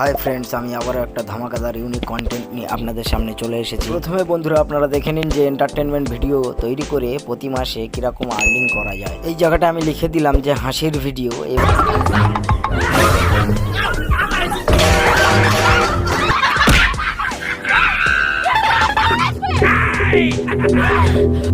Hi friends, আমি আবারও একটা ধামাকাদার ইউনিক কন্টেন্ট নিয়ে আপনাদের সামনে চলে এসেছি। প্রথমে বন্ধুরা আপনারা দেখে নিন যে এন্টারটেনমেন্ট ভিডিও তৈরি করে প্রতি মাসে কিরকম আর্নিং করা যায়। এই জায়গাটা আমি লিখে দিলাম যে হাসির ভিডিও।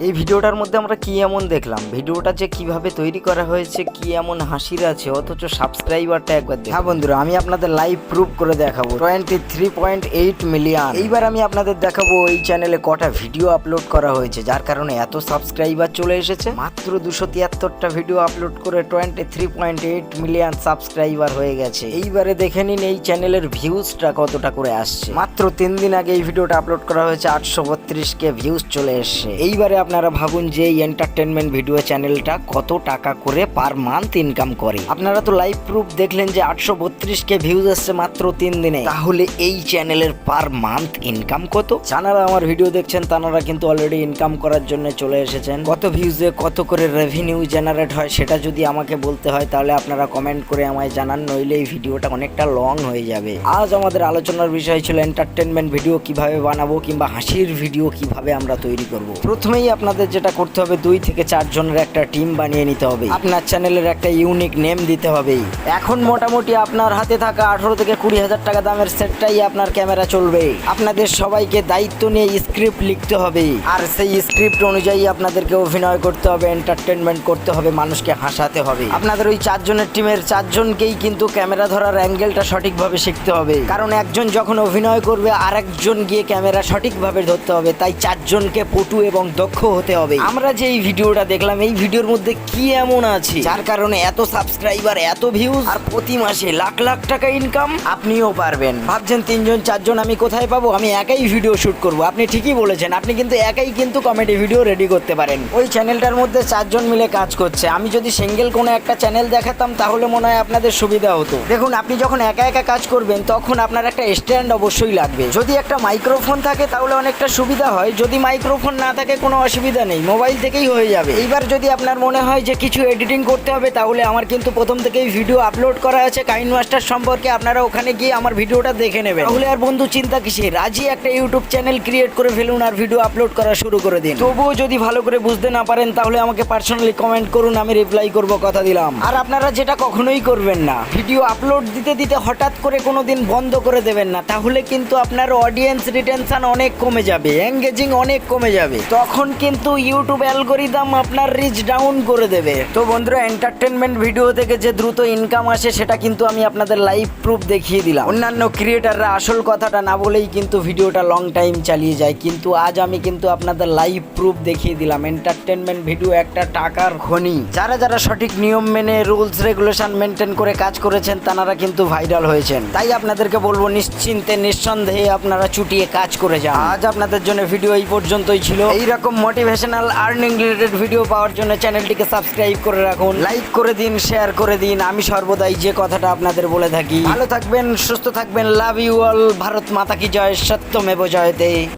এই ভিডিওটার মধ্যে আমরা কি এমন দেখলাম, ভিডিওটা যে কিভাবে তৈরি করা হয়েছে, কি এমন হাসির আছে, অথচ সাবস্ক্রাইবারটা একবার দেখুন। হ্যাঁ বন্ধুরা, আমি আপনাদের লাইভ প্রুফ করে দেখাবো 23.8 মিলিয়ন। এইবার আমি আপনাদের দেখাবো এই চ্যানেলে কটা ভিডিও আপলোড করা হয়েছে যার কারণে এত সাবস্ক্রাইবার চলে এসেছে। মাত্র 273টা ভিডিও আপলোড করে 23.8 মিলিয়ন সাবস্ক্রাইবার হয়ে গেছে। এইবারে দেখে নিন এই চ্যানেলের ভিউজটা কতটা করে আসছে। মাত্র 3 দিন আগে এই ভিডিওটা আপলোড করা হয়েছে, 832K ভিউজ চলে এসছে। এইবারে আপনারা ভাবুন যে এই এন্টারটেনমেন্ট ভিডিও চ্যানেলটা কত টাকা করে পার মান্থ ইনকাম করে। আপনারা তো লাইভ প্রুফ দেখলেন যে 832K ভিউজ আসছে মাত্র 3 দিনে। তাহলে এই চ্যানেলের পার মান্থ ইনকাম কত? যারা আমার ভিডিও দেখছেন তারা কিন্তু অলরেডি ইনকাম করার জন্য চলে এসেছেন। কত ভিউজে কত করে রেভিনিউ জেনারেট হয় সেটা যদি আমাকে বলতে হয় তাহলে আপনারা কমেন্ট করে আমায় জানান, নইলে এই ভিডিওটা অনেকটা লং হয়ে যাবে। আজ আমাদের আলোচনার বিষয় ছিল এন্টারটেনমেন্ট ভিডিও কিভাবে বানাবো কিংবা হাসির ভিডিও কিভাবে আমরা তৈরি করব। প্রথমেই আপনাদের যেটা করতে হবে, 2 থেকে 4 জনের একটা টিম বানিয়ে নিতে হবে। আপনার চ্যানেলের একটা ইউনিক নেম দিতে হবে। এখন মোটামুটি আপনার হাতে থাকা 18 থেকে 20 হাজার টাকা দামের সেটটাই আপনার ক্যামেরা চলবে। আপনাদের সবাইকে দায়িত্ব নিয়ে স্ক্রিপ্ট লিখতে হবে, আর সেই স্ক্রিপ্ট অনুযায়ী আপনাদেরকে অভিনয় করতে হবে, এন্টারটেনমেন্ট করতে হবে, মানুষকে হাসাতে হবে। আপনাদের ওই 4 জনের টিমের 4 জনকেই কিন্তু ক্যামেরা ধরার অ্যাঙ্গেলটা সঠিকভাবে শিখতে হবে, কারণ একজন যখন অভিনয় করবে আর একজন গিয়ে ক্যামেরা সঠিকভাবে ধরতে হবে। তাই 4 জনকে পটু এবং দক্ষ হতে হবে। আমরা যে এই ভিডিওটা দেখলাম, এই ভিডিওর মধ্যে কি এমন আছে যার কারণে এত সাবস্ক্রাইবার, এত ভিউজ আর প্রতি মাসে লাখ লাখ টাকা ইনকাম? আপনিও পারবেন। ভাবছেন 3 জন 4 জন আমি কোথায় পাবো, আমি একাই ভিডিও শুট করব। আপনি ঠিকই বলেছেন, আপনি কিন্তু একাই কিন্তু কমেডি ভিডিও রেডি করতে পারেন। ওই চ্যানেলটার মধ্যে 4 জন মিলে কাজ করছে। আমি যদি সিঙ্গেল কোনো একটা চ্যানেল দেখাতাম তাহলে মনে হয় আপনাদের সুবিধা হতো। দেখুন, আপনি যখন একা একা কাজ করবেন তখন আপনার একটা স্ট্যান্ড অবশ্যই লাগবে। যদি একটা মাইক্রোফোন থাকে তাহলে অনেকটা সুবিধা হয়, যদি মাইক্রোফোন না থাকে কোনো অসুবিধা নেই, মোবাইল থেকেই হয়ে যাবে। এইবার যদি আপনার মনে হয় যে কিছু এডিটিং করতে হবে, তাহলে আমার কিন্তু প্রথম থেকেই ভিডিও আপলোড করা আছে কাইন মাস্টার সম্পর্কে, আপনারা ওখানে গিয়ে আমার ভিডিওটা দেখে নেবেন। তাহলে আর বন্ধু চিন্তা কিসের, আজই একটা ইউটিউব চ্যানেল ক্রিয়েট করে ফেলুন আর ভিডিও আপলোড করা শুরু করে দিন। তবুও যদি ভালো করে বুঝতে না পারেন তাহলে আমাকে পার্সোনালি কমেন্ট করুন, আমি রিপ্লাই করব, কথা দিলাম। আর আপনারা যেটা কখনোই করবেন না, ভিডিও আপলোড দিতে দিতে হঠাৎ করে কোনোদিন বন্ধ করে দেবেন না, তাহলে কিন্তু আপনার অডিয়েন্স রিটেনশন অনেক কমে যাবে, এঙ্গেজিং অনেক কমে যাবে। তখন কিন্তু ইউটিউব অ্যালগরিদম আপনার রিচ ডাউন করে দেবে। তো বন্ধুরা, এন্টারটেনমেন্ট ভিডিও থেকে যে দ্রুত ইনকাম আসে সেটা কিন্তু আমি আপনাদের লাইভ প্রুফ দেখিয়ে দিলাম। অন্যান্য ক্রিয়েটাররা আসল কথাটা না বলেই কিন্তু ভিডিওটা লং টাইম চালিয়ে যায়, কিন্তু আজ আমি কিন্তু আপনাদের লাইভ প্রুফ দেখিয়ে দিলাম এন্টারটেনমেন্ট ভিডিও একটা টাকার খনি। যারা যারা সঠিক নিয়ম মেনে রুলস রেগুলেশন মেনটেন করে কাজ করেছেন তারা কিন্তু ভাইরাল হয়েছেন। তাই আপনাদেরকে বলবো, নিশ্চিন্তে নিঃসন্দেহে আপনারা চুটিয়ে কাজ করে যান। আজ আপনাদের জন্য ভিডিও এই পর্যন্তই ছিল। এইরকম মোটিভেশনাল আর্নিং রিলেটেড ভিডিও পাওয়ার জন্য চ্যানেলটিকে সাবস্ক্রাইব করে রাখুন, লাইক করে দিন, শেয়ার করে দিন। আমি সর্বদাই যে কথাটা আপনাদের বলে থাকি, ভালো থাকবেন, সুস্থ থাকবেন। Love you all. ভারত মাতা কি জয়, সত্যমেব জয়তে।